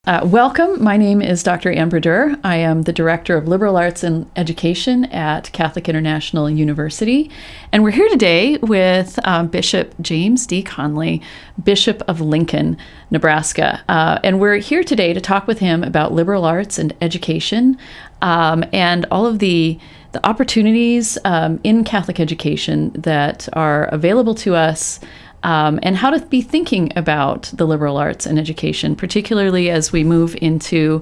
Welcome. My name is Dr. Amber Durr. I am the Director of Liberal Arts and Education at Catholic International University. And we're here today with Bishop James D. Conley, Bishop of Lincoln, Nebraska. And we're here today to talk with him about liberal arts and education and all of the opportunities in Catholic education that are available to us, and how to be thinking about the liberal arts and education, particularly as we move into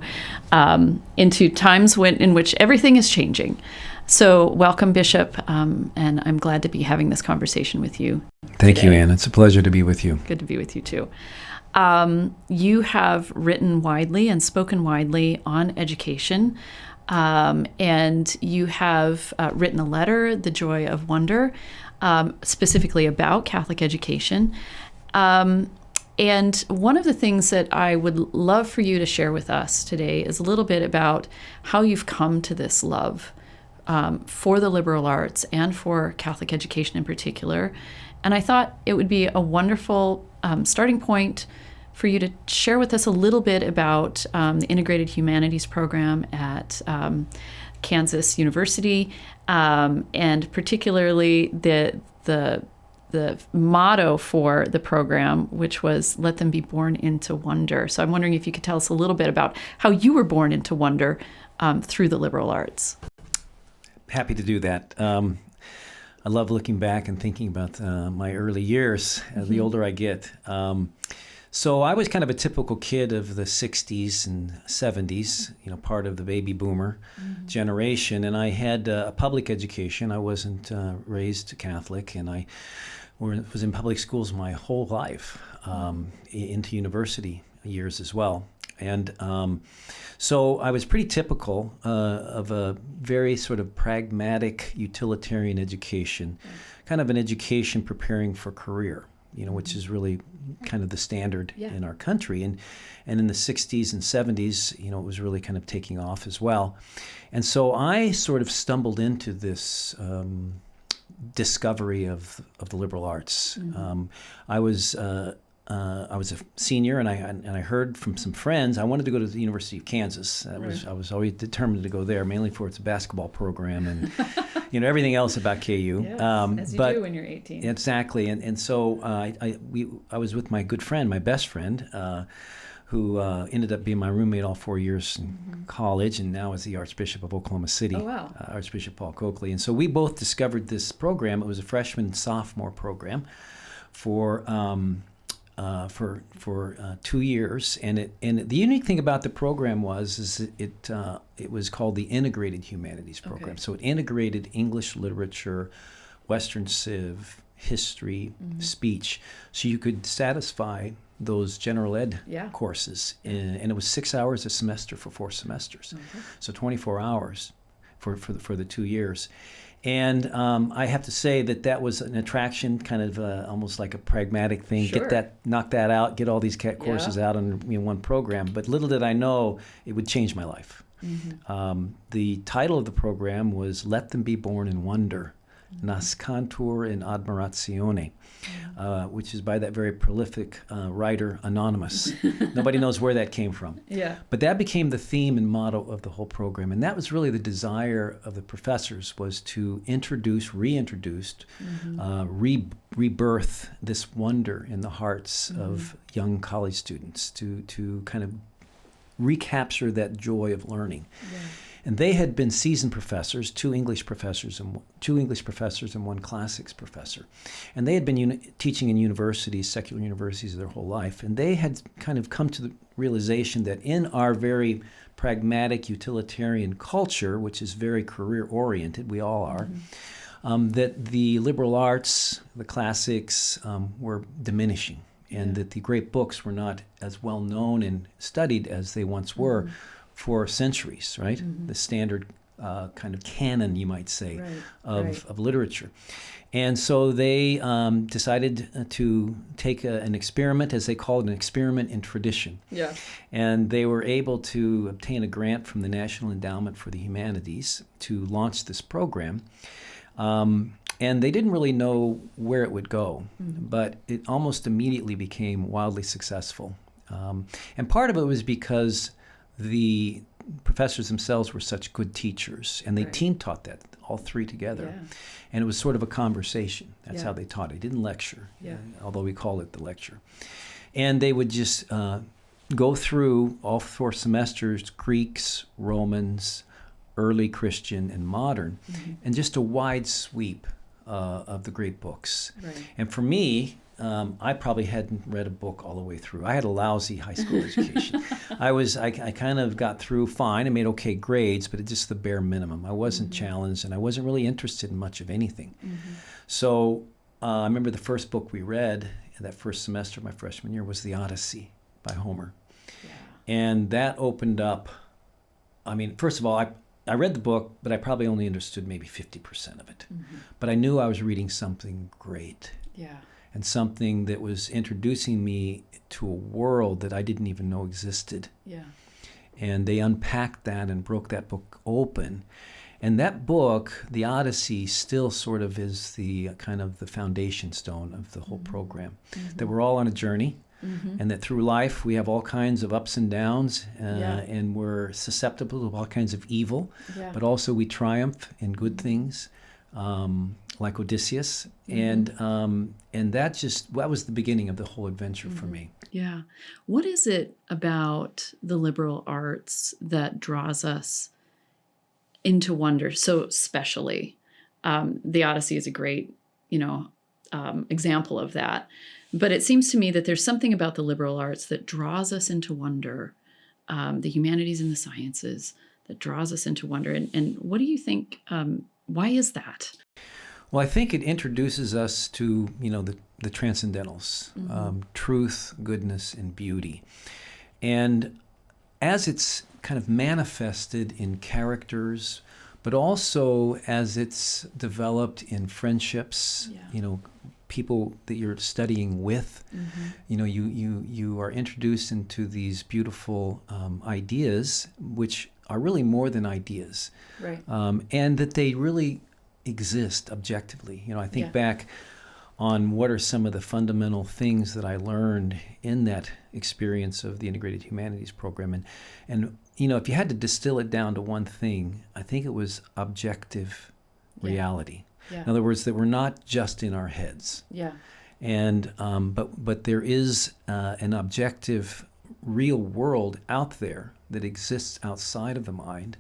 times in which everything is changing. So welcome, Bishop, and I'm glad to be having this conversation with you. Thank you, Anne. It's a pleasure to be with you. Good to be with you, too. You have written widely and spoken widely on education, and you have written a letter, The Joy of Wonder, specifically about Catholic education. And one of the things that I would love for you to share with us today is a little bit about how you've come to this love for the liberal arts and for Catholic education in particular. And I thought it would be a wonderful starting point for you to share with us a little bit about the Integrated Humanities program at Kansas University, and particularly the motto for the program, which was "Let them be born into wonder." So I'm wondering if you could tell us a little bit about how you were born into wonder through the liberal arts. Happy to do that. I love looking back and thinking about my early years, the older I get. So I was kind of a typical kid of the 60s and 70s, part of the baby boomer generation. And I had a public education. I wasn't raised Catholic, and I was in public schools my whole life, into university years as well. And so I was pretty typical of a very sort of pragmatic utilitarian education, kind of an education preparing for career, which is really kind of the standard in our country. And in the 60s and 70s, it was really kind of taking off as well. And so I sort of stumbled into this discovery of the liberal arts. I was a senior, and I heard from some friends I wanted to go to the University of Kansas. I was always determined to go there, mainly for its basketball program and everything else about KU. Yes, as you do when you're 18. Exactly, and so I was with my good friend, my best friend, who ended up being my roommate all 4 years in college, and now is the Archbishop of Oklahoma City. Oh, wow. Archbishop Paul Coakley. And so we both discovered this program. It was a freshman-sophomore program for 2 years, and the unique thing about the program was it was called the Integrated Humanities program. Okay. So it integrated English literature, Western Civ, history, speech, so you could satisfy those general ed courses, and it was 6 hours a semester for 4 semesters, so 24 hours for the 2 years. And I have to say that was an attraction, kind of almost like a pragmatic thing. Sure. Knock that out, get all these courses out in one program. But little did I know it would change my life. The title of the program was "Let Them Be Born in Wonder, Nascantur in Admiratione," which is by that very prolific writer, Anonymous. Nobody knows where that came from. Yeah. But that became the theme and motto of the whole program. And that was really the desire of the professors, was to reintroduce, rebirth this wonder in the hearts of young college students, to kind of recapture that joy of learning. Yeah. And they had been seasoned professors, two English professors and one classics professor. And they had been teaching in universities, secular universities, their whole life. And they had kind of come to the realization that in our very pragmatic utilitarian culture, which is very career-oriented, we all are, that the liberal arts, the classics, were diminishing, and that the great books were not as well known and studied as they once were. For centuries, right? The standard kind of canon, you might say, of literature. And so they decided to take an experiment, as they called it, an experiment in tradition. Yeah. And they were able to obtain a grant from the National Endowment for the Humanities to launch this program. And they didn't really know where it would go, but it almost immediately became wildly successful. And part of it was because the professors themselves were such good teachers, and they team taught that, all three together. Yeah. And it was sort of a conversation. That's Yeah. how they taught it. They didn't lecture, Yeah. although we called it the lecture. And they would just go through all 4 semesters, Greeks, Romans, early Christian, and modern, and just a wide sweep of the great books. Right. And for me, I probably hadn't read a book all the way through. I had a lousy high school education. I kind of got through fine. I made okay grades, but it's just the bare minimum. I wasn't challenged, and I wasn't really interested in much of anything. So I remember the first book we read in that first semester of my freshman year was The Odyssey by Homer. Yeah. And that opened up, I mean, first of all, I read the book, but I probably only understood maybe 50% of it. But I knew I was reading something great. Yeah. And something that was introducing me to a world that I didn't even know existed. Yeah. And they unpacked that and broke that book open. And that book, The Odyssey, still sort of is the kind of the foundation stone of the whole program. That we're all on a journey, and that through life we have all kinds of ups and downs, and we're susceptible to all kinds of evil, but also we triumph in good things. Like Odysseus, and that was the beginning of the whole adventure for me. Yeah. What is it about the liberal arts that draws us into wonder so specially? The Odyssey is a great, example of that. But it seems to me that there's something about the liberal arts that draws us into wonder, the humanities and the sciences that draws us into wonder. And what do you think? Why is that? Well, I think it introduces us to, the transcendentals, truth, goodness, and beauty. And as it's kind of manifested in characters, but also as it's developed in friendships, people that you're studying with, you are introduced into these beautiful ideas, which are really more than ideas. Right. And that they really exist objectively. I think back on what are some of the fundamental things that I learned in that experience of the Integrated Humanities program. And if you had to distill it down to one thing, I think it was objective reality. Yeah. In other words, that we're not just in our heads. Yeah. And but there is an objective real world out there that exists outside of the mind,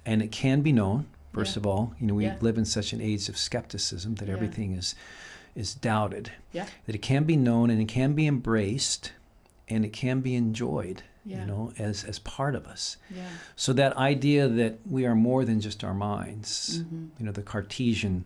and it can be known. First of all, we live in such an age of skepticism that everything is doubted. Yeah. That it can be known and it can be embraced and it can be enjoyed, as part of us. Yeah. So that idea that we are more than just our minds, the Cartesian,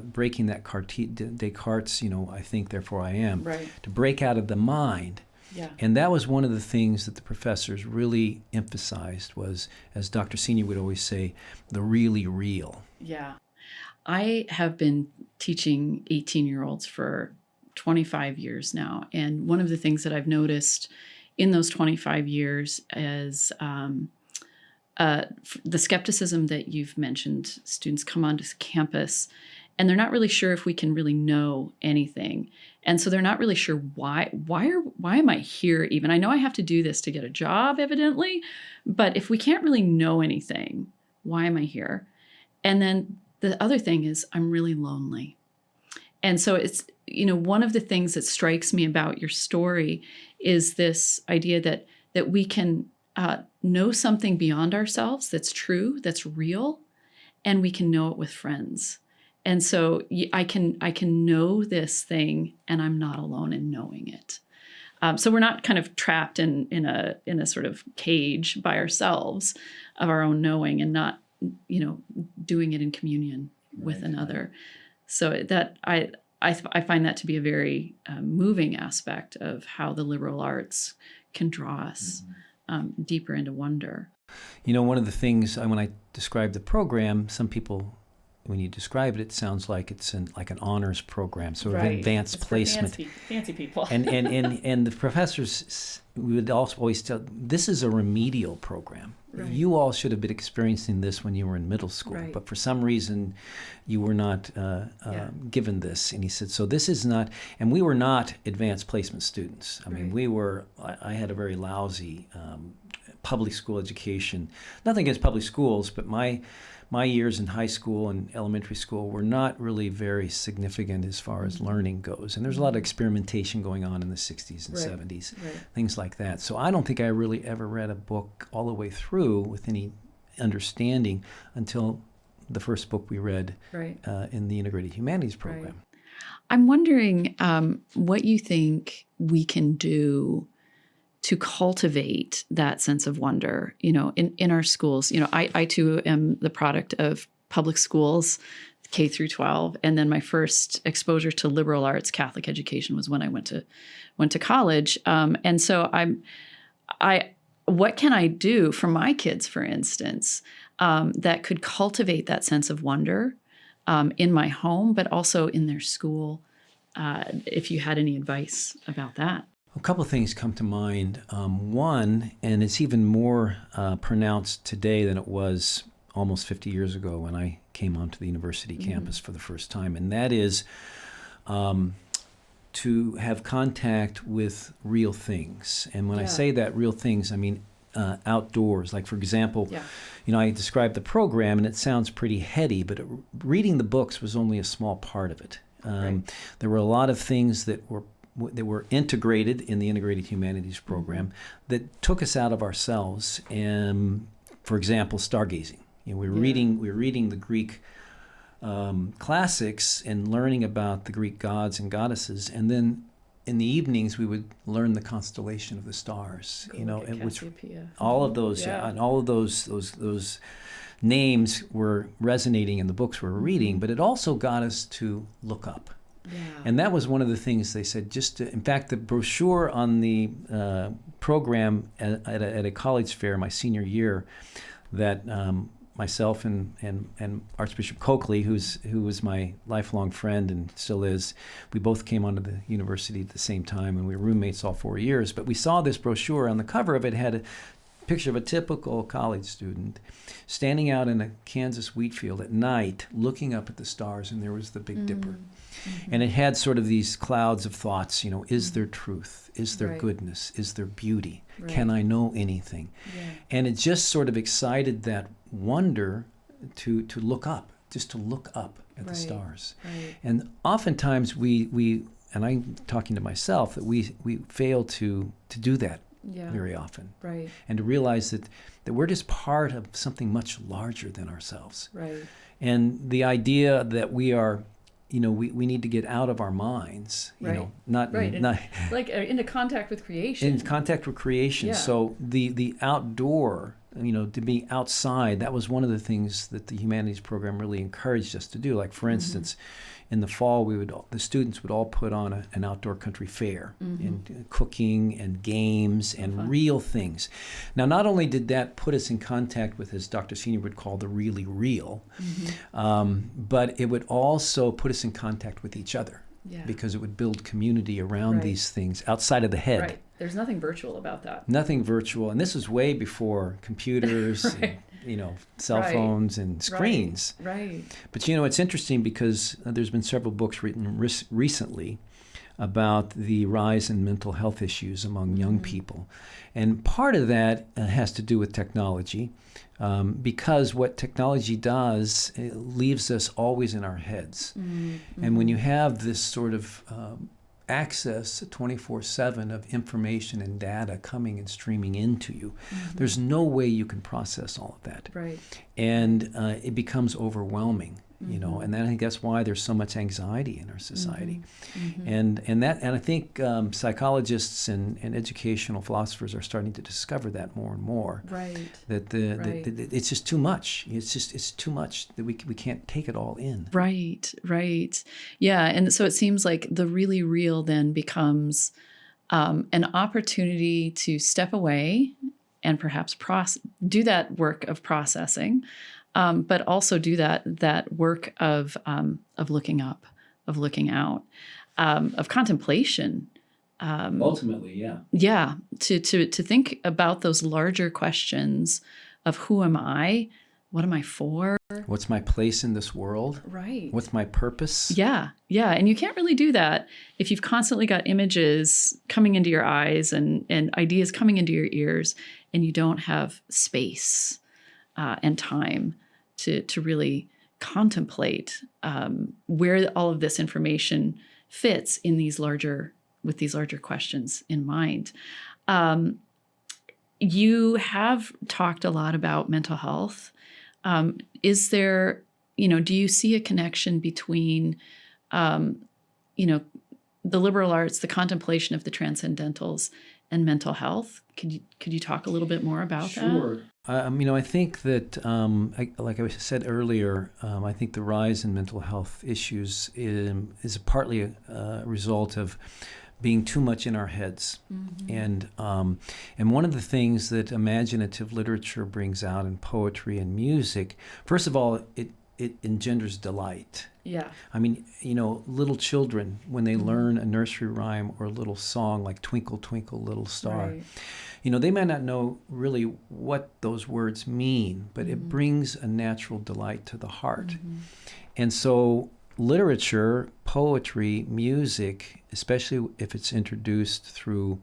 breaking that Descartes, I think, therefore I am, to break out of the mind. Yeah. And that was one of the things that the professors really emphasized was, as Dr. Senior would always say, the really real. Yeah. I have been teaching 18-year-olds for 25 years now. And one of the things that I've noticed in those 25 years is the skepticism that you've mentioned. Students come onto campus and they're not really sure if we can really know anything. And so they're not really sure why am I here even? I know I have to do this to get a job, evidently, but if we can't really know anything, why am I here? And then the other thing is I'm really lonely. And so it's, one of the things that strikes me about your story is this idea that we can know something beyond ourselves that's true, that's real, and we can know it with friends. And so I can know this thing, and I'm not alone in knowing it. So we're not kind of trapped in a sort of cage by ourselves of our own knowing, and not doing it in communion with another. So that I find that to be a very moving aspect of how the liberal arts can draw us deeper into wonder. One of the things when I describe the program, some people when you describe it, it sounds like it's like an honors program, so Right. advanced It's for placement. fancy people. And the professors, we would also always tell, this is a remedial program. Right. You all should have been experiencing this when you were in middle school, Right. but for some reason you were not given this. And he said, so this is not, and we were not advanced placement students. I mean, I had a very lousy public school education. Nothing against public schools, but my years in high school and elementary school were not really very significant as far as learning goes. And there's a lot of experimentation going on in the 60s and 70s, things like that. So I don't think I really ever read a book all the way through with any understanding until the first book we read in the Integrated Humanities program. Right. I'm wondering what you think we can do to cultivate that sense of wonder, in our schools. I too am the product of public schools, K through 12, and then my first exposure to liberal arts Catholic education was when I went to college. And so what can I do for my kids, for instance, that could cultivate that sense of wonder in my home, but also in their school? If you had any advice about that. A couple of things come to mind. One, and it's even more pronounced today than it was almost 50 years ago when I came onto the university campus for the first time, and that is to have contact with real things. And when I say that, real things, I mean outdoors. Like, for example, I described the program, and it sounds pretty heady, but reading the books was only a small part of it. There were a lot of things that were integrated in the Integrated Humanities program that took us out of ourselves. And, for example, stargazing. We were reading the Greek classics and learning about the Greek gods and goddesses, and then in the evenings we would learn the constellation of the stars. Which all of those, and all of those names were resonating in the books we were reading, but it also got us to look up. Yeah. And that was one of the things they said. In fact, the brochure on the program at a college fair my senior year, that myself and Archbishop Conley, who was my lifelong friend and still is, we both came onto the university at the same time, and we were roommates all 4 years. But we saw this brochure. On the cover of it had a picture of a typical college student standing out in a Kansas wheat field at night looking up at the stars, and there was the Big Dipper. And it had sort of these clouds of thoughts, is there truth? Is there goodness? Is there beauty? Can I know anything? And it just sort of excited that wonder to look up, just to look up at the stars. And oftentimes we and I'm talking to myself, that we fail to do that very often. And to realize that we're just part of something much larger than ourselves. And the idea that we are, we need to get out of our minds, not like into contact with creation. In contact with creation. Yeah. So the outdoor, to be outside, that was one of the things that the humanities program really encouraged us to do. Like, for instance, in the fall, the students would all put on an outdoor country fair, and cooking and games and real things. Now, not only did that put us in contact with, as Dr. Senior would call, the really real, but it would also put us in contact with each other, because it would build community around these things outside of the head. There's nothing virtual about that. Nothing virtual, and this was way before computers. And, cell phones and screens. But it's interesting because there's been several books written recently about the rise in mental health issues among young people. And part of that has to do with technology, because what technology does, it leaves us always in our heads. And when you have this sort of access 24/7 of information and data coming and streaming into you, there's no way you can process all of that. And it becomes overwhelming, and then I think that's why there's so much anxiety in our society. And I think psychologists and educational philosophers are starting to discover that more and more. That it's just too much. It's too much that we can't take it all in. Yeah, and so it seems like the really real then becomes an opportunity to step away and perhaps do that work of processing, but also do that work of looking up, of looking out, of contemplation. Ultimately, yeah. Yeah, to think about those larger questions of who am I, what am I for? What's my place in this world? Right. What's my purpose? Yeah, yeah. And you can't really do that if you've constantly got images coming into your eyes and ideas coming into your ears, and you don't have space and time to really contemplate where all of this information fits in with these larger questions in mind. You have talked a lot about mental health. Is there, do you see a connection between, the liberal arts, the contemplation of the transcendentals, and mental health? Could you talk a little bit more about that? Sure. I think that, like I said earlier, I think the rise in mental health issues is partly a result of being too much in our heads. And one of the things that imaginative literature brings out in poetry and music, first of all, it engenders delight. Yeah. I mean, little children, when they learn a nursery rhyme or a little song like Twinkle, Twinkle, Little Star, Right. They might not know really what those words mean, but it brings a natural delight to the heart. And so literature, poetry, music, especially if it's introduced through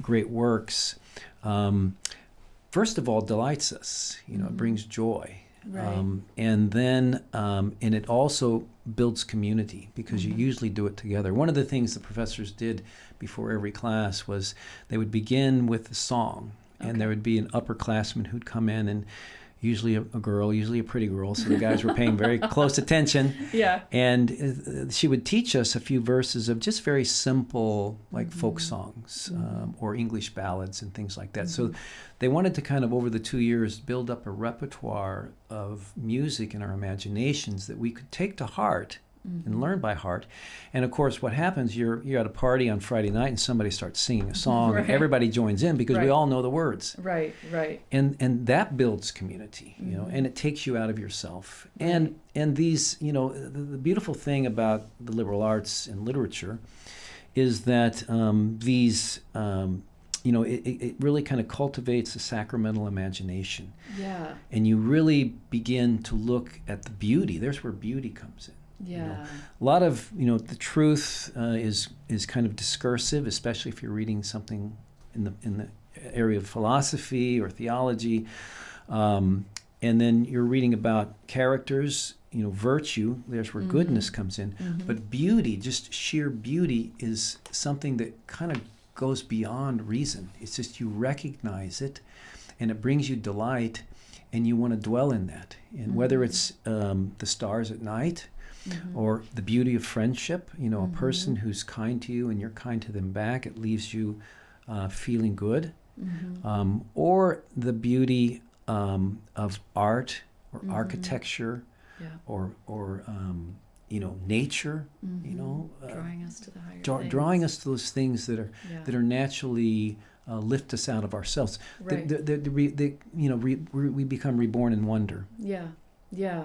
great works, first of all, delights us. It brings joy. Right. And then, and it also builds community because you usually do it together. One of the things the professors did before every class was they would begin with a song, and there would be an upperclassman who'd come in, and usually a girl, usually a pretty girl, so the guys were paying very close attention. Yeah. And she would teach us a few verses of just very simple, like folk songs or English ballads and things like that. So they wanted to kind of, over the 2 years, build up a repertoire of music in our imaginations that we could take to heart and learn by heart. And of course, what happens, you're at a party on Friday night and somebody starts singing a song, and everybody joins in because we all know the words. Right, right. And that builds community, and it takes you out of yourself. And these, the beautiful thing about the liberal arts and literature is that these, it really kind of cultivates a sacramental imagination. Yeah. And you really begin to look at the beauty. There's where beauty comes in. Yeah. A lot of, the truth is kind of discursive, especially if you're reading something in the area of philosophy or theology. And then you're reading about characters, virtue, there's where goodness comes in. But beauty, just sheer beauty, is something that kind of goes beyond reason. It's just you recognize it, and it brings you delight, and you want to dwell in that. And whether it's the stars at night, or the beauty of friendship, a person who's kind to you and you're kind to them back, it leaves you feeling good. Or the beauty of art or architecture, or nature, drawing us to the higher drawing us to those things that are naturally lift us out of ourselves. Right. We become reborn in wonder. Yeah. Yeah,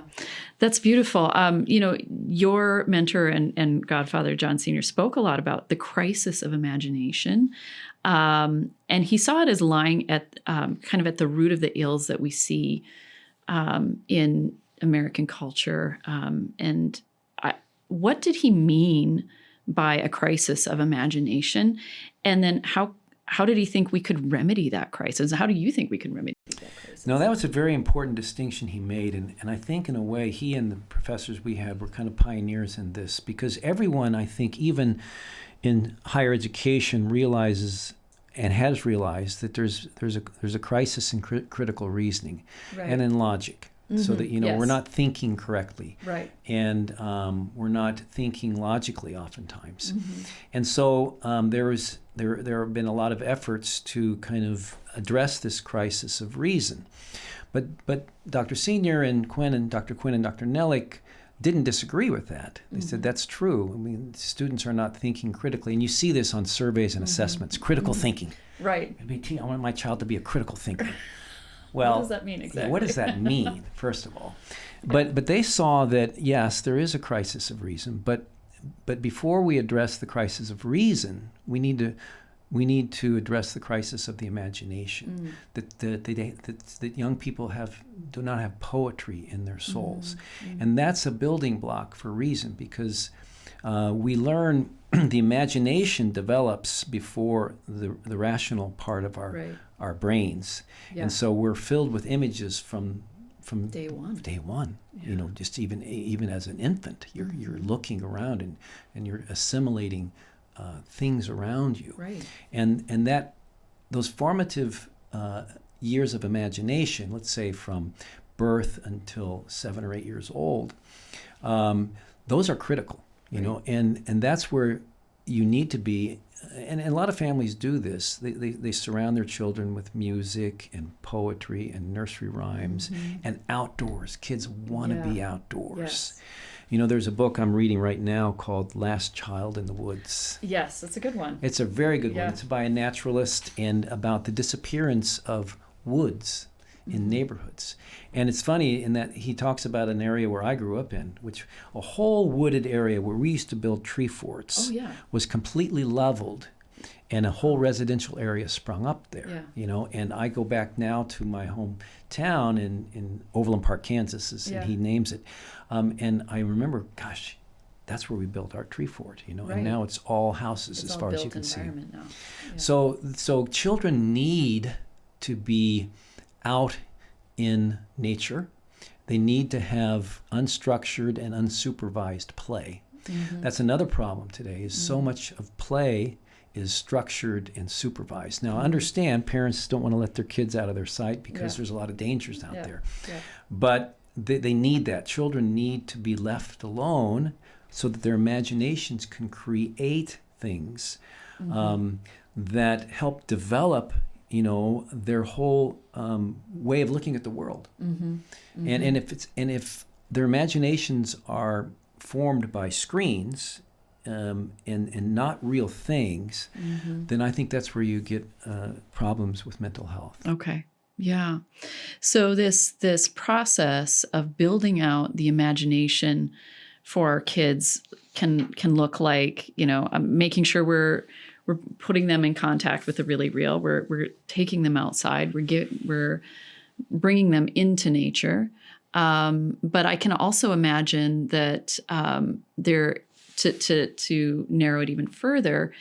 that's beautiful. Your mentor and godfather, John Sr., spoke a lot about the crisis of imagination. And he saw it as lying at kind of at the root of the ills that we see in American culture. What did he mean by a crisis of imagination? And then how did he think we could remedy that crisis? How do you think we can remedy that crisis? No, that was a very important distinction he made. And I think in a way, he and the professors we had were kind of pioneers in this, because everyone, I think, even in higher education, realizes and has realized that there's a crisis in critical reasoning and in logic. So that, we're not thinking correctly. Right. And we're not thinking logically oftentimes. And so there have been a lot of efforts to kind of address this crisis of reason. But Dr. Senior and Dr. Quinn and Dr. Nellick didn't disagree with that. They said that's true. I mean, students are not thinking critically. And you see this on surveys and assessments, critical thinking. Right. I want my child to be a critical thinker. Well, what does that mean exactly? What does that mean, first of all? But they saw that, yes, there is a crisis of reason, but before we address the crisis of reason, we need to address the crisis of the imagination. That young people do not have poetry in their souls, and that's a building block for reason, because we learn the imagination develops before the rational part of our brains, and so we're filled with images from day one. Yeah. Just even as an infant, you're looking around and you're assimilating things around you, right? And that those formative years of imagination, let's say from birth until 7 or 8 years old, those are critical, and that's where you need to be. And a lot of families do this. They surround their children with music and poetry and nursery rhymes and outdoors. Kids want to be outdoors. Yes. There's a book I'm reading right now called Last Child in the Woods. Yes, it's a good one. It's a very good one. It's by a naturalist and about the disappearance of woods in neighborhoods. And it's funny in that he talks about an area where I grew up in, which a whole wooded area where we used to build tree forts was completely leveled, and a whole residential area sprung up there. And I go back now to my hometown in Overland Park, Kansas, and he names it. And I remember, gosh, that's where we built our tree fort, and now it's all houses as far as you can see. Now. Yeah. So children need to be out in nature. They need to have unstructured and unsupervised play. That's another problem today, is so much of play is structured and supervised. Now, I understand parents don't want to let their kids out of their sight because there's a lot of dangers out there. Yeah. But they need that. Children need to be left alone so that their imaginations can create things that help develop their whole way of looking at the world. And if their imaginations are formed by screens and not real things, then I think that's where you get problems with mental health. Okay. Yeah. So this process of building out the imagination for our kids can look like, making sure we're putting them in contact with the really real. We're taking them outside. We're bringing them into nature. But I can also imagine that to narrow it even further,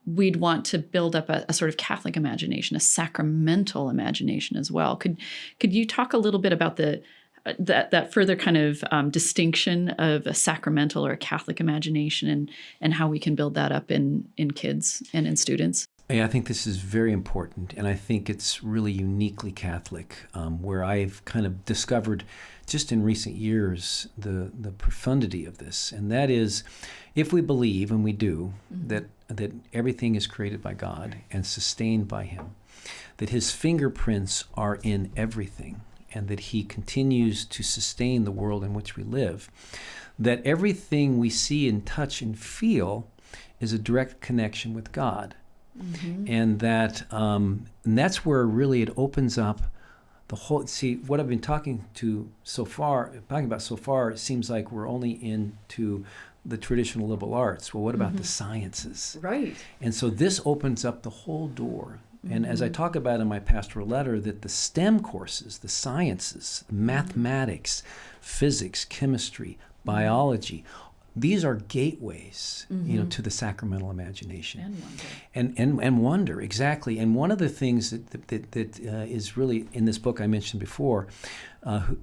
we'd want to build up a sort of Catholic imagination, a sacramental imagination as well. Could you talk a little bit about that further kind of distinction of a sacramental or a Catholic imagination and how we can build that up in kids and in students? Yeah, I think this is very important, and I think it's really uniquely Catholic, where I've kind of discovered just in recent years the profundity of this, and that is, if we believe, and we do, that everything is created by God and sustained by Him, that His fingerprints are in everything, and that He continues to sustain the world in which we live, that everything we see and touch and feel is a direct connection with God. And that's where really it opens up the whole. See, what I've been talking about so far, it seems like we're only into the traditional liberal arts. Well, what about the sciences? Right. And so this opens up the whole door. And as I talk about in my pastoral letter, that the STEM courses, the sciences, mathematics, physics, chemistry, biology, these are gateways, to the sacramental imagination. And wonder, exactly. And one of the things that is really in this book I mentioned before,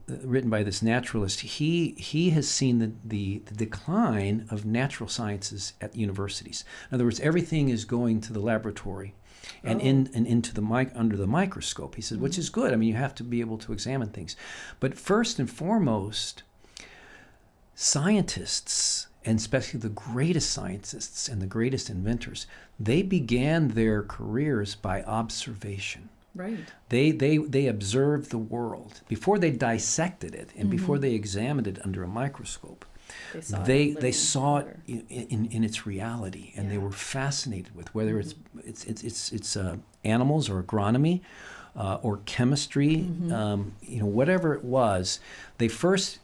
written by this naturalist, he has seen the decline of natural sciences at universities. In other words, everything is going to the laboratory and into the under the microscope. He says, which is good. I mean, you have to be able to examine things. But first and foremost, scientists, and especially the greatest scientists and the greatest inventors, they began their careers by observation. Right. They observed the world before they dissected it and before they examined it under a microscope. They saw it in its reality, and they were fascinated with whether it's animals or agronomy, or chemistry, whatever it was, they first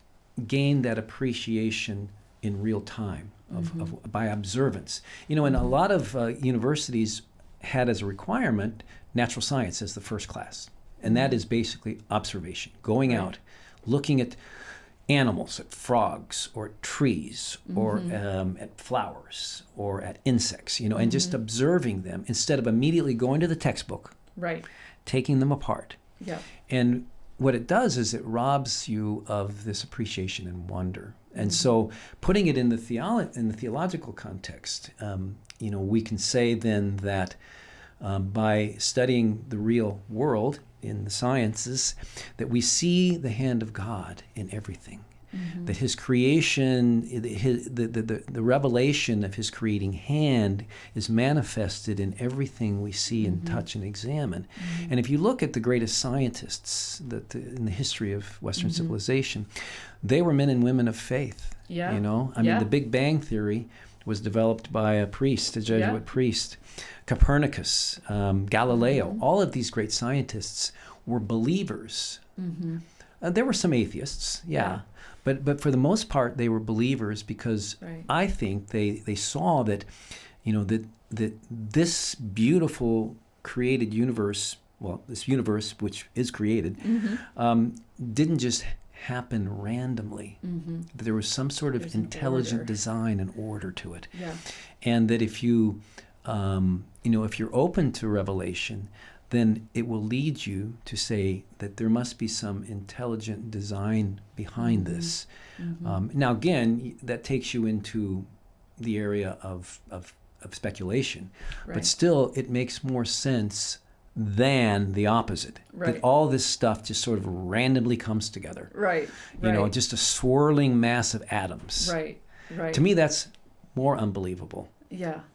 gained that appreciation in real time by observance. And a lot of universities had as a requirement natural science as the first class. And that is basically observation, going out, looking at animals, at frogs, or at trees, or at flowers, or at insects, and just observing them instead of immediately going to the textbook, taking them apart. Yeah. And what it does is it robs you of this appreciation and wonder. And so putting it in the theological context, we can say then that by studying the real world in the sciences, that we see the hand of God in everything. That his creation, the revelation of his creating hand is manifested in everything we see and touch and examine. And if you look at the greatest scientists in the history of Western civilization, they were men and women of faith. Yeah. I mean, the Big Bang Theory was developed by a Jesuit priest. Copernicus, Galileo, all of these great scientists were believers. There were some atheists, but for the most part, they were believers because I think they saw that, that this beautiful created universe, this universe which is created, didn't just happen randomly. That there was some sort of intelligent design and order to it, and that if you, if you're open to revelation, then it will lead you to say that there must be some intelligent design behind this. Now, again, that takes you into the area of speculation, but still it makes more sense than the opposite. That all this stuff just sort of randomly comes together. Just a swirling mass of atoms. To me, that's more unbelievable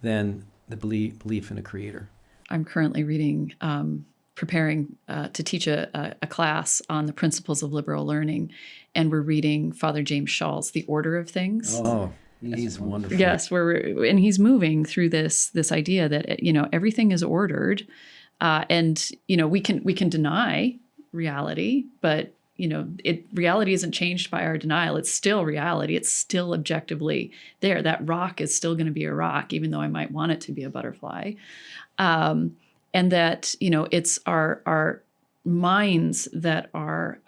than the belief in a creator. I'm currently reading, preparing to teach a class on the principles of liberal learning, and we're reading Father James Shaw's The Order of Things. Oh, he's wonderful. Yes, and he's moving through this idea that everything is ordered, and we can deny reality, but reality isn't changed by our denial. It's still reality. It's still objectively there. That rock is still going to be a rock, even though I might want it to be a butterfly. And that, it's our minds that are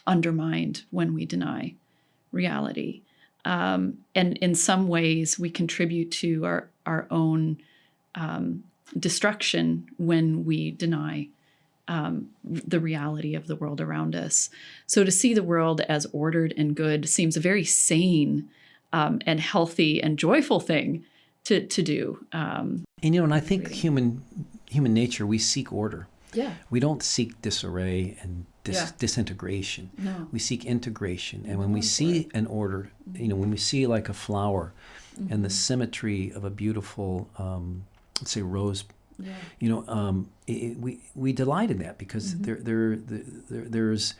undermined when we deny reality. And in some ways, we contribute to our own destruction when we deny the reality of the world around us. So to see the world as ordered and good seems a very sane and healthy and joyful thing to do. And I think human nature, we seek order. Yeah. We don't seek disarray and disintegration. No. We seek integration. And when we see an order, when we see like a flower and the symmetry of a beautiful, let's say rose, we delight in that because there's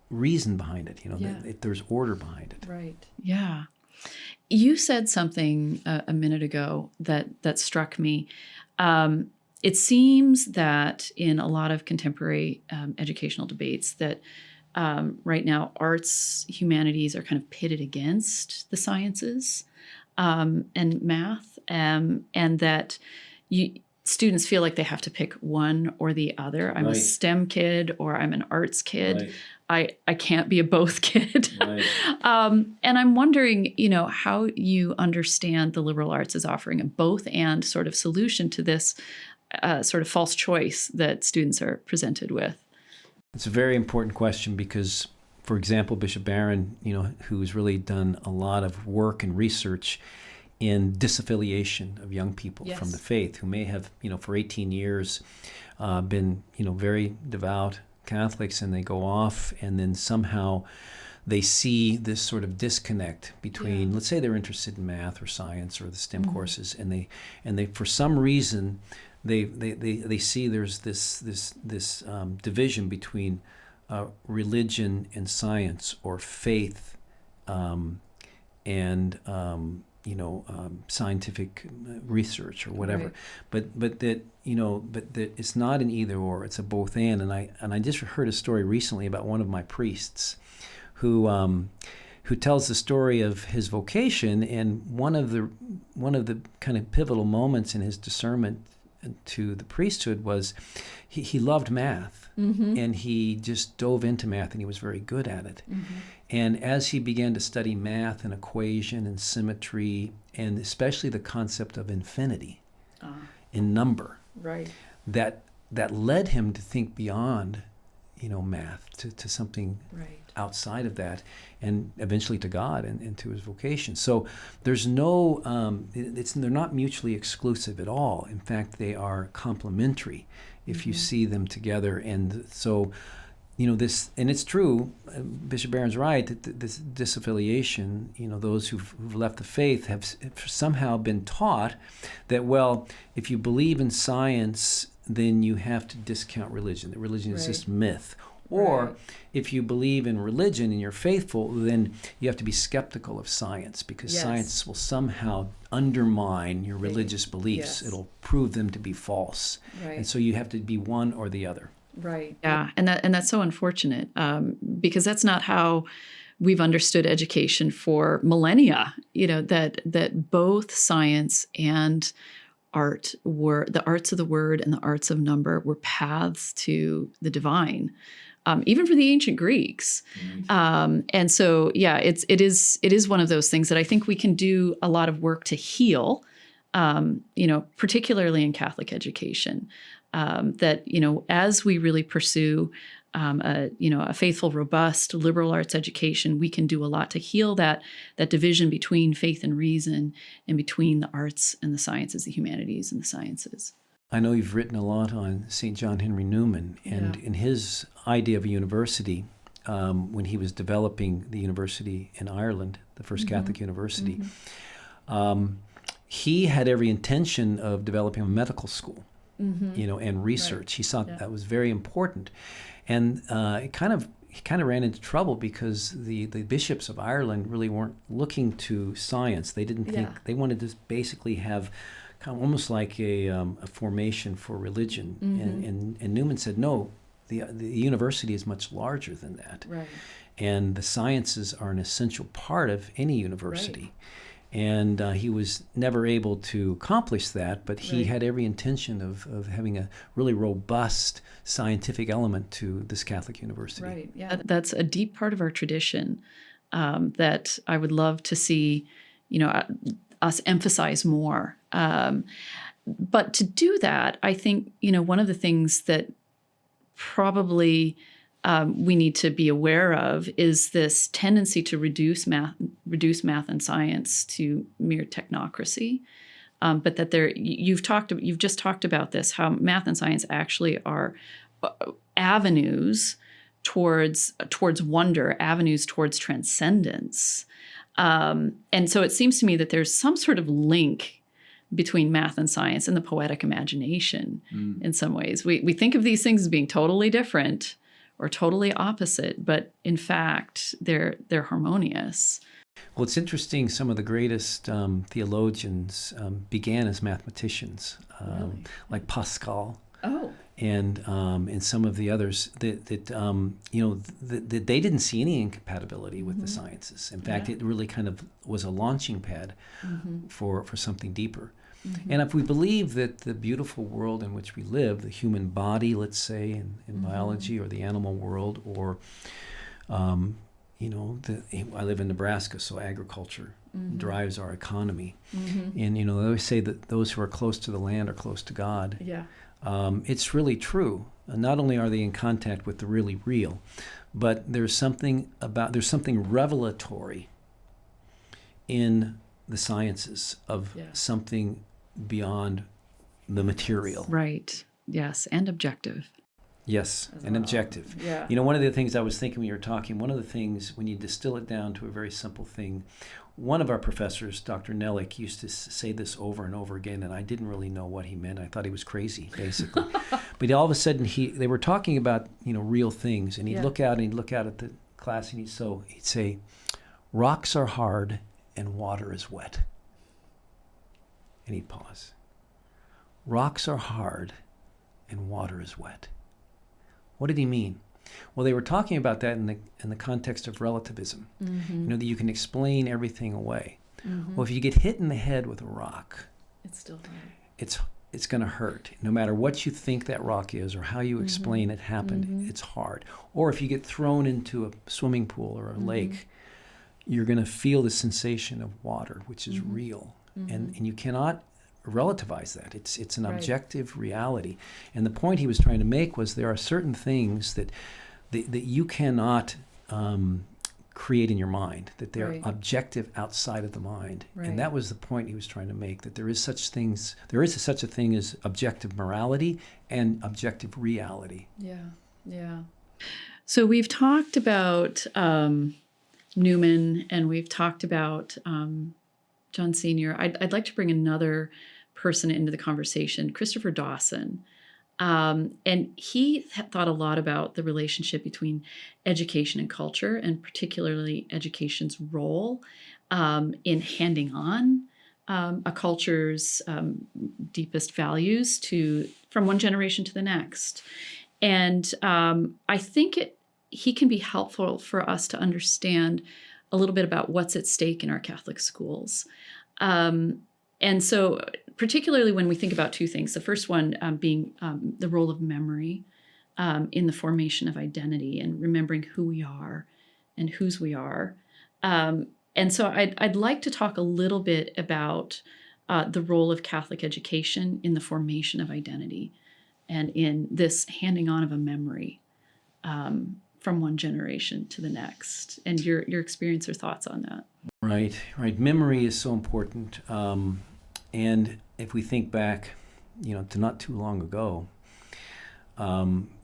reason behind it. There's order behind it. Right. Yeah. You said something a minute ago that struck me. It seems that in a lot of contemporary educational debates that right now arts, humanities are kind of pitted against the sciences and math, and that students feel like they have to pick one or the other. I'm a STEM kid or I'm an arts kid. I can't be a both kid. And I'm wondering, how you understand the liberal arts as offering a both and sort of solution to this sort of false choice that students are presented with. It's a very important question because, for example, Bishop Barron, who's really done a lot of work and research in disaffiliation of young people from the faith, who may have, for 18 years been, very devout Catholics, and they go off and then somehow they see this sort of disconnect between, let's say they're interested in math or science or the STEM courses, and they for some reason they see there's this division between religion and science, or faith and scientific research or whatever, Right. but that it's not an either or, it's a both and I just heard a story recently about one of my priests who tells the story of his vocation, and one of the kind of pivotal moments in his discernment to the priesthood was he loved math, and he just dove into math, and he was very good at it. And as he began to study math and equation and symmetry, and especially the concept of infinity in number, Right. that led him to think beyond, math to something Right. outside of that, and eventually to God and to his vocation. So there's no, they're not mutually exclusive at all. In fact, they are complementary if you see them together. And so, this, and it's true, Bishop Barron's right, that this disaffiliation, those who've left the faith have somehow been taught that, well, if you believe in science, then you have to discount religion, that religion is just myth. Or if you believe in religion and you're faithful, then you have to be skeptical of science, because science will somehow undermine your religious beliefs. It'll prove them to be false. Right. And so you have to be one or the other. Right. Yeah, and that's so unfortunate, because that's not how we've understood education for millennia. That both science and art were the arts of the word and the arts of number were paths to the divine, even for the ancient Greeks. And so, it is one of those things that I think we can do a lot of work to heal, particularly in Catholic education. That as we really pursue a faithful, robust liberal arts education, we can do a lot to heal that division between faith and reason, and between the arts and the sciences, the humanities and the sciences. I know you've written a lot on St. John Henry Newman, and in his idea of a university, when he was developing the university in Ireland, the first Catholic university, he had every intention of developing a medical school. And research. Right. He thought that was very important, and he kind of ran into trouble because the bishops of Ireland really weren't looking to science. They didn't think, they wanted to basically have kind of almost like a formation for religion. And Newman said, no, the university is much larger than that. Right. And the sciences are an essential part of any university. Right. And he was never able to accomplish that, but he had every intention of having a really robust scientific element to this Catholic university. Right, yeah. That's a deep part of our tradition that I would love to see, us emphasize more. But to do that, I think, one of the things that probably we need to be aware of is this tendency to reduce math and science to mere technocracy. But that you've just talked about this, how math and science actually are avenues towards wonder, avenues towards transcendence. And so it seems to me that there's some sort of link between math and science and the poetic imagination in some ways. We think of these things as being totally different or totally opposite, but in fact, they're harmonious. Well, it's interesting. Some of the greatest theologians began as mathematicians, Really? like Pascal. Oh. And some of the others that they didn't see any incompatibility with the sciences. In fact, it really kind of was a launching pad for something deeper. And if we believe that the beautiful world in which we live, the human body, let's say, in biology, or the animal world, or, I live in Nebraska, so agriculture drives our economy. And, they always say that those who are close to the land are close to God. Yeah. It's really true. Not only are they in contact with the really real, but there's something revelatory in the sciences of something beyond the material. Right. Yes. And objective. Yes, and objective. Yeah. One of the things I was thinking when you were talking, one of the things, when you distill it down to a very simple thing, one of our professors, Dr. Nellick, used to say this over and over again, and I didn't really know what he meant. I thought he was crazy, basically. But all of a sudden, they were talking about, real things, and he'd look out at the class, and he'd say, rocks are hard and water is wet. And he'd pause. Rocks are hard and water is wet. What did he mean? Well, they were talking about that in the context of relativism. Mm-hmm. You know, that you can explain everything away. Mm-hmm. Well, if you get hit in the head with a rock, It's still hard. it's going to hurt. No matter what you think that rock is or how you explain it happened, Mm-hmm. it's hard. Or if you get thrown into a swimming pool or a Mm-hmm. lake, you're going to feel the sensation of water, which is Mm-hmm. real. Mm-hmm. And you cannot relativize that. It's an Right. objective reality. And the point he was trying to make was there are certain things that you cannot create in your mind, that they're Right. objective outside of the mind. Right. And that was the point he was trying to make, that there is such a thing as objective morality and objective reality. Yeah, yeah. So we've talked about Newman, and we've talked about John Sr. I'd like to bring another person into the conversation, Christopher Dawson. And he thought a lot about the relationship between education and culture, and particularly education's role in handing on a culture's deepest values from one generation to the next. And I think he can be helpful for us to understand a little bit about what's at stake in our Catholic schools. And so particularly when we think about two things, the first one being the role of memory in the formation of identity and remembering who we are and whose we are. And so I'd like to talk a little bit about the role of Catholic education in the formation of identity and in this handing on of a memory from one generation to the next, and your experience or thoughts on that. Right. Memory is so important. And if we think back, to not too long ago,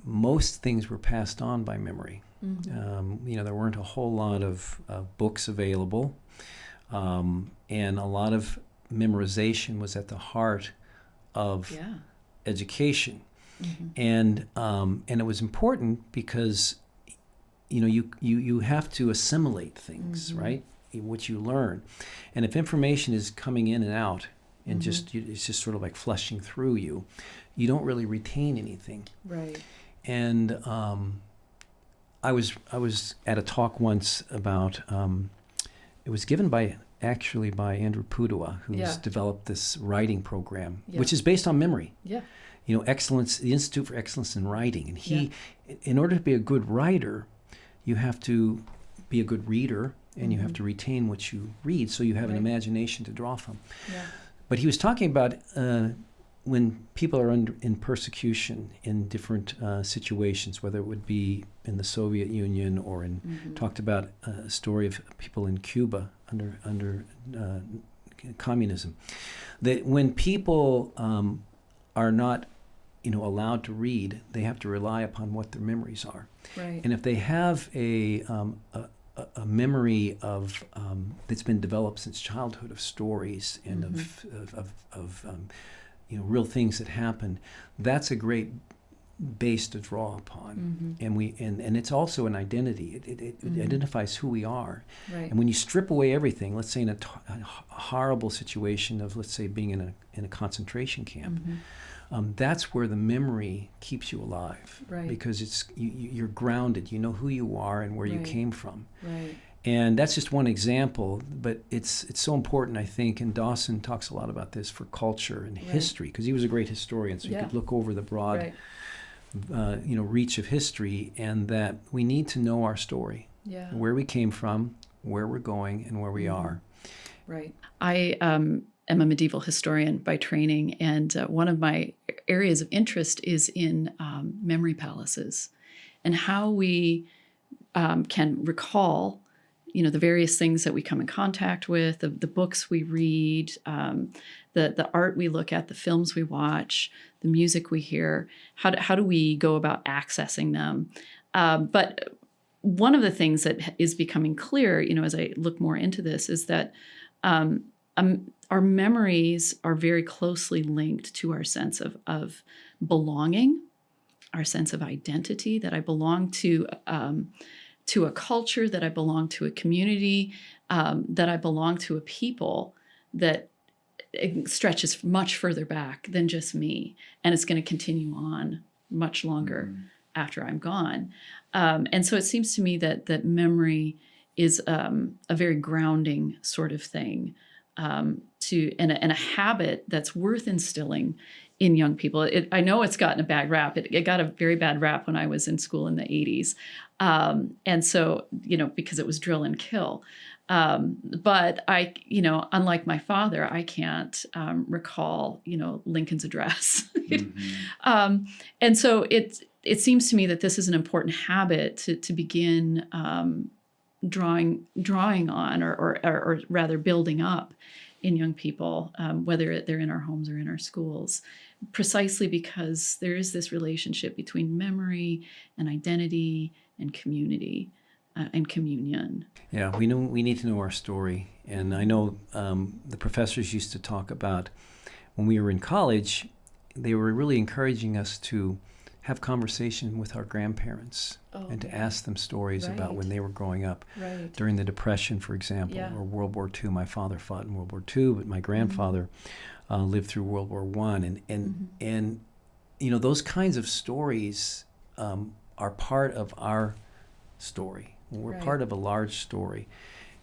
most things were passed on by memory. Mm-hmm. There weren't a whole lot of books available, and a lot of memorization was at the heart of education. Mm-hmm. And it was important because you have to assimilate things, mm-hmm. right? What you learn, and if information is coming in and out, and mm-hmm. It's just sort of like flushing through you, you don't really retain anything. Right. And I was at a talk once about it was given by Andrew Pudua, who's developed this writing program, which is based on memory. Yeah. Excellence, the Institute for Excellence in Writing, and in order to be a good writer, you have to be a good reader, and mm-hmm. you have to retain what you read, so you have an imagination to draw from. Yeah. But he was talking about when people are in persecution in different situations, whether it would be in the Soviet Union or talked about a story of people in Cuba under communism, that when people are not allowed to read, they have to rely upon what their memories are. Right. And if they have a memory of that's been developed since childhood, of stories and of real things that happened, that's a great base to draw upon. Mm-hmm. And it's also an identity. It mm-hmm. identifies who we are. Right. And when you strip away everything, let's say in a horrible situation of, let's say, being in a concentration camp, mm-hmm. That's where the memory keeps you alive. Right. Because you're grounded. You know who you are and where you came from. Right. And that's just one example, but it's so important, I think, and Dawson talks a lot about this for culture and history, because he was a great historian, so he could look over the broad reach of history, and that we need to know our story, where we came from, where we're going, and where we are. Right. I am a medieval historian by training, and one of my areas of interest is in memory palaces and how we can recall the various things that we come in contact with, the books we read, the art we look at, the films we watch, the music we hear. How do we go about accessing them? But one of the things that is becoming clear, as I look more into this, is that our memories are very closely linked to our sense of belonging, our sense of identity, that I belong to a culture, that I belong to a community, that I belong to a people that it stretches much further back than just me, and it's going to continue on much longer after I'm gone. And so it seems to me that memory is a very grounding sort of thing, and a habit that's worth instilling in young people. I know it's gotten a bad rap. It got a very bad rap when I was in school in the 80s. And so, because it was drill and kill. But I, unlike my father, I can't recall, Lincoln's address. And so it seems to me that this is an important habit to begin drawing on, or rather building up in young people, whether they're in our homes or in our schools, precisely because there is this relationship between memory and identity and community and communion. Yeah, we need to know our story. And I know the professors used to talk about when we were in college, they were really encouraging us to have conversation with our grandparents and to ask them stories about when they were growing up. Right. During the Depression, for example, or World War II. My father fought in World War II, but my grandfather lived through World War I. And those kinds of stories are part of our story. We're part of a large story,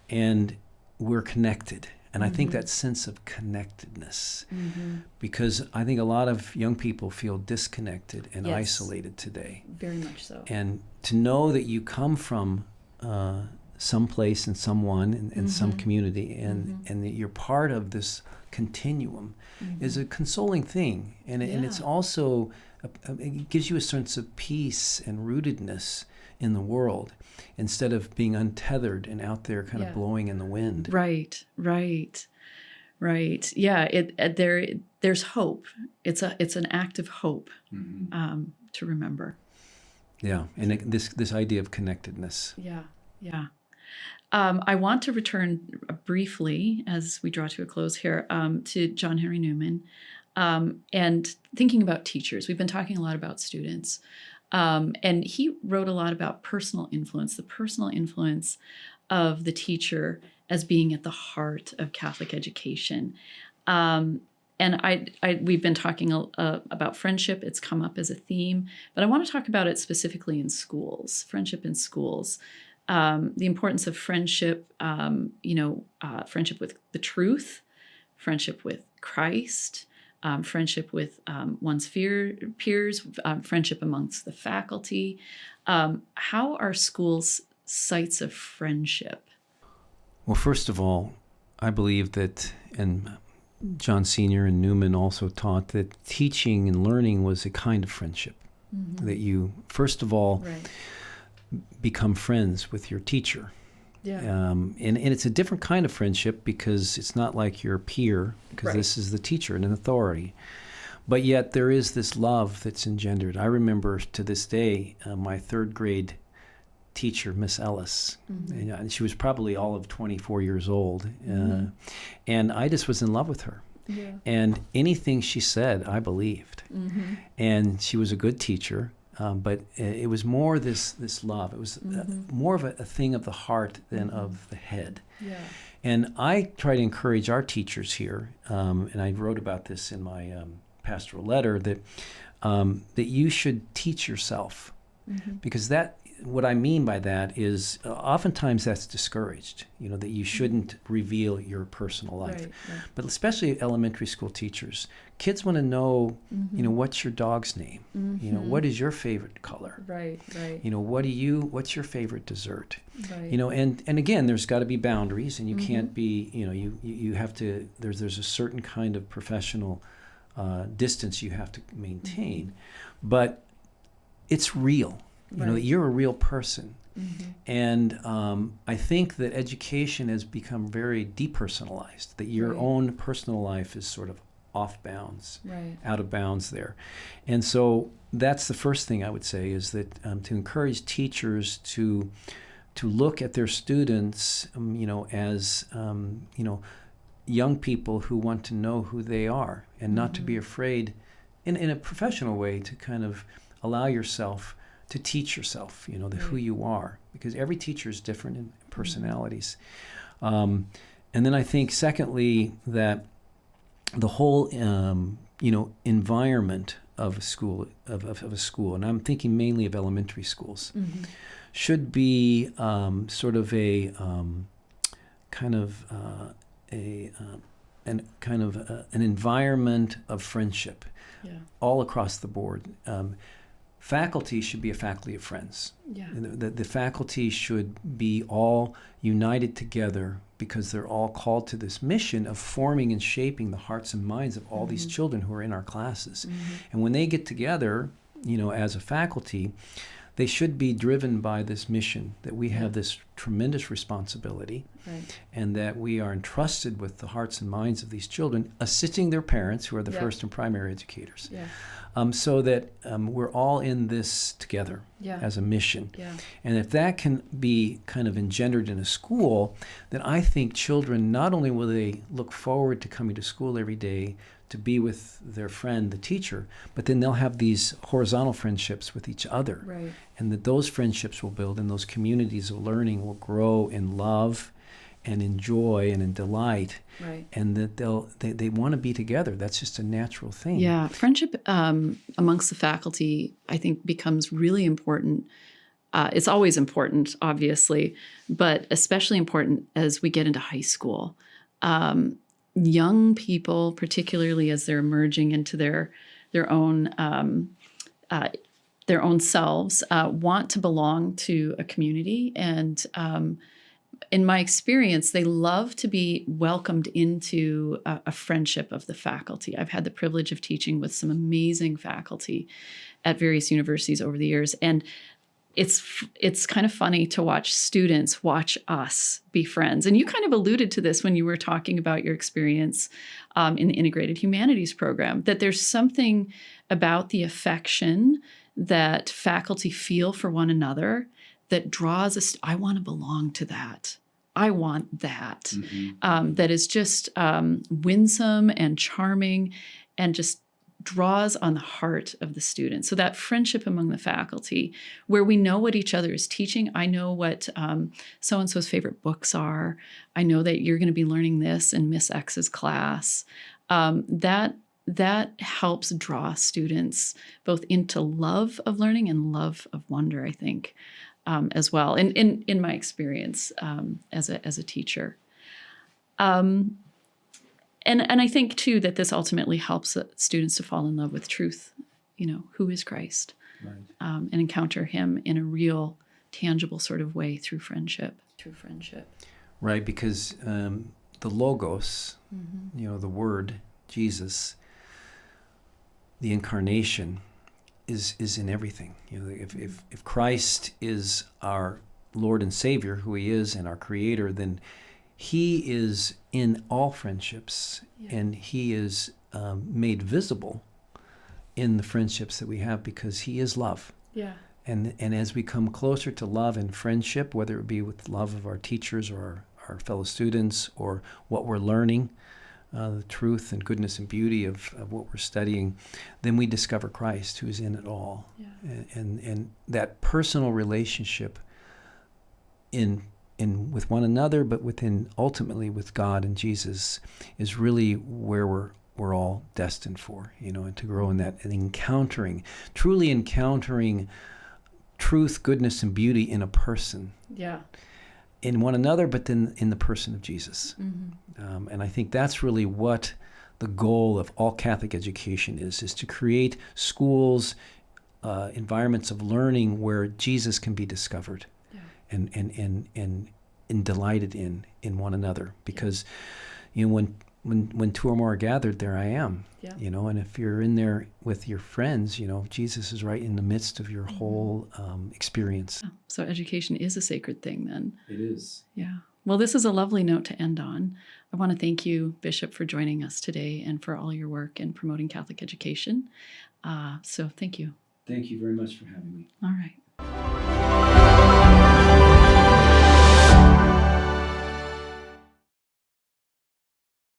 and we're connected. And I think that sense of connectedness, because I think a lot of young people feel disconnected and isolated today. Very much so. And to know that you come from some place and someone and some community, and that you're part of this continuum is a consoling thing. And it's also, it gives you a sense of peace and rootedness in the world, instead of being untethered and out there kind of blowing in the wind. Right. Yeah, there's hope. It's an act of hope to remember. Yeah, and this idea of connectedness. Yeah. I want to return briefly, as we draw to a close here, to John Henry Newman, and thinking about teachers. We've been talking a lot about students. And he wrote a lot about personal influence, the personal influence of the teacher as being at the heart of Catholic education. And we've been talking about friendship. It's come up as a theme, but I want to talk about it specifically in schools, friendship in schools, the importance of friendship, friendship with the truth, friendship with Christ, friendship with one's peers, friendship amongst the faculty. How are schools sites of friendship? Well, first of all, I believe that, and John Sr. and Newman also taught that teaching and learning was a kind of friendship. That you, first of all, become friends with your teacher. Yeah. And it's a different kind of friendship, because it's not like your peer, because this is the teacher and an authority. But yet there is this love that's engendered. I remember to this day my third grade teacher, Miss Ellis. And she was probably all of 24 years old. And I just was in love with her. Yeah. And anything she said, I believed. And she was a good teacher. But it was more this love. It was more of a thing of the heart than of the head. Yeah. And I try to encourage our teachers here, and I wrote about this in my pastoral letter, that you should teach yourself, because what I mean by that is oftentimes that's discouraged, that you shouldn't reveal your personal life. Right. But especially elementary school teachers, kids want to know, what's your dog's name? What is your favorite color? Right. What's your favorite dessert? Right. And again, there's got to be boundaries, and you can't be, you have to, there's a certain kind of professional distance you have to maintain, but it's real. That you're a real person. And I think that education has become very depersonalized, that your own personal life is sort of off bounds, out of bounds there. And so that's the first thing I would say, is that to encourage teachers to look at their students, as, young people who want to know who they are, and not to be afraid in a professional way to kind of allow yourself to teach yourself, who you are, because every teacher is different in personalities. And then I think, secondly, that the whole environment of a school of a school, and I'm thinking mainly of elementary schools, should be sort of a kind of an environment of friendship, all across the board. Faculty should be a faculty of friends. Yeah. The faculty should be all united together because they're all called to this mission of forming and shaping the hearts and minds of all these children who are in our classes. And when they get together, as a faculty, they should be driven by this mission that we have this tremendous responsibility, and that we are entrusted with the hearts and minds of these children, assisting their parents, who are the first and primary educators. So that we're all in this together as a mission. And if that can be kind of engendered in a school, then I think children, not only will they look forward to coming to school every day to be with their friend, the teacher, but then they'll have these horizontal friendships with each other. And that those friendships will build, and those communities of learning will grow in love and in joy and in delight, and that they want to be together. That's just a natural thing. Yeah, friendship amongst the faculty, I think, becomes really important. It's always important, obviously, but especially important as we get into high school. Young people, particularly as they're emerging into their own selves, want to belong to a community, and in my experience, they love to be welcomed into a friendship of the faculty. I've had the privilege of teaching with some amazing faculty at various universities over the years, and it's kind of funny to watch students watch us be friends. And you kind of alluded to this when you were talking about your experience in the Integrated Humanities program, that there's something about the affection that faculty feel for one another that draws us. I want to belong to that. I want that. That is just winsome and charming, and just draws on the heart of the student. So that friendship among the faculty, where we know what each other is teaching. I know what so-and-so's favorite books are. I know that you're going to be learning this in Miss X's class. That helps draw students both into love of learning and love of wonder, I think, as well, in my experience as a teacher. And I think, too, that this ultimately helps students to fall in love with truth, who is Christ, and encounter him in a real, tangible sort of way through friendship. Right, because the Logos, the Word, Jesus, the Incarnation, is in everything. If Christ is our Lord and Savior, who he is, and our Creator, then he is in all friendships, and he is made visible in the friendships that we have, because he is love. And as we come closer to love and friendship, whether it be with love of our teachers or our fellow students, or what we're learning, the truth and goodness and beauty of what we're studying, then we discover Christ, who's in it all. And that personal relationship in with one another, but ultimately with God and Jesus, is really where we're all destined for, and to grow in that, and truly encountering truth, goodness, and beauty in a person. In one another, but then in the person of Jesus. And I think that's really what the goal of all Catholic education is to create schools, environments of learning where Jesus can be discovered. And delighted in one another, because when two or more are gathered, there I am. And if you're in there with your friends, Jesus is right in the midst of your whole experience. So education is a sacred thing, then. It is. Yeah. Well, this is a lovely note to end on. I want to thank you, Bishop, for joining us today and for all your work in promoting Catholic education. So thank you. Thank you very much for having me. All right.